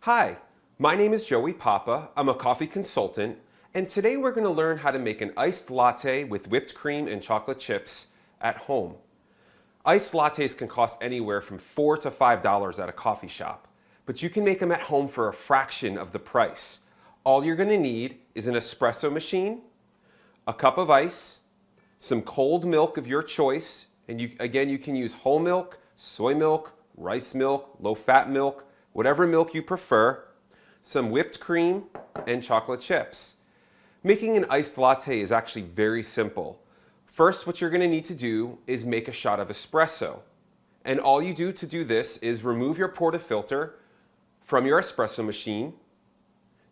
Hi, my name is Joey Papa. I'm a coffee consultant, and today we're going to learn how to make an iced latte with whipped cream and chocolate chips at home. Iced lattes can cost anywhere from $4 to $5 at a coffee shop, but you can make them at home for a fraction of the price. All you're going to need is an espresso machine, a cup of ice, some cold milk of your choice, and you can use whole milk, soy milk, rice milk, low-fat milk, whatever milk you prefer, some whipped cream, and chocolate chips. Making an iced latte is actually very simple. First, what you're going to need to do is make a shot of espresso. And all you do to do this is remove your portafilter from your espresso machine.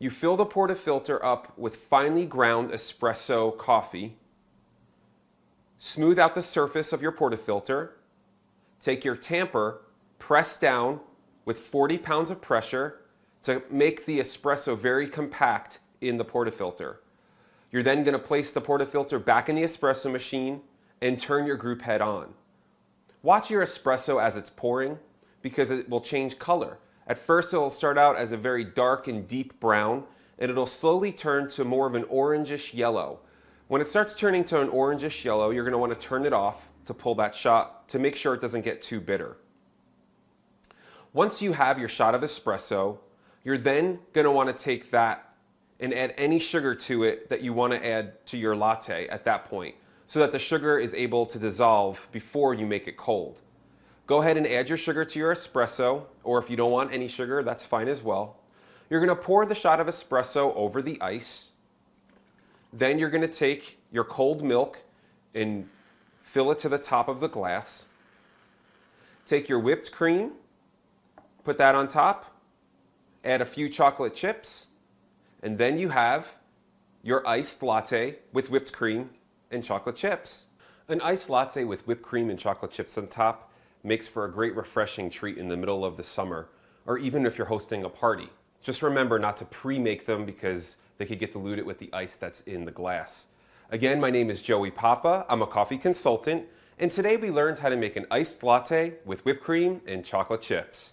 You fill the portafilter up with finely ground espresso coffee. Smooth out the surface of your portafilter. Take your tamper, press down with 40 pounds of pressure to make the espresso very compact in the portafilter. You're then going to place the portafilter back in the espresso machine and turn your group head on. Watch your espresso as it's pouring because it will change color. At first it will start out as a very dark and deep brown, and it'll slowly turn to more of an orangish yellow. When it starts turning to an orangish yellow, you're going to want to turn it off to pull that shot to make sure it doesn't get too bitter. Once you have your shot of espresso, you're then going to want to take that and add any sugar to it that you want to add to your latte at that point, so that the sugar is able to dissolve before you make it cold. Go ahead and add your sugar to your espresso, or if you don't want any sugar, that's fine as well. You're going to pour the shot of espresso over the ice. Then you're going to take your cold milk and fill it to the top of the glass. Take your whipped cream, put that on top, add a few chocolate chips, and then you have your iced latte with whipped cream and chocolate chips. An iced latte with whipped cream and chocolate chips on top makes for a great refreshing treat in the middle of the summer, or even if you're hosting a party. Just remember not to pre-make them because they could get diluted with the ice that's in the glass. Again, my name is Joey Papa. I'm a coffee consultant, and today we learned how to make an iced latte with whipped cream and chocolate chips.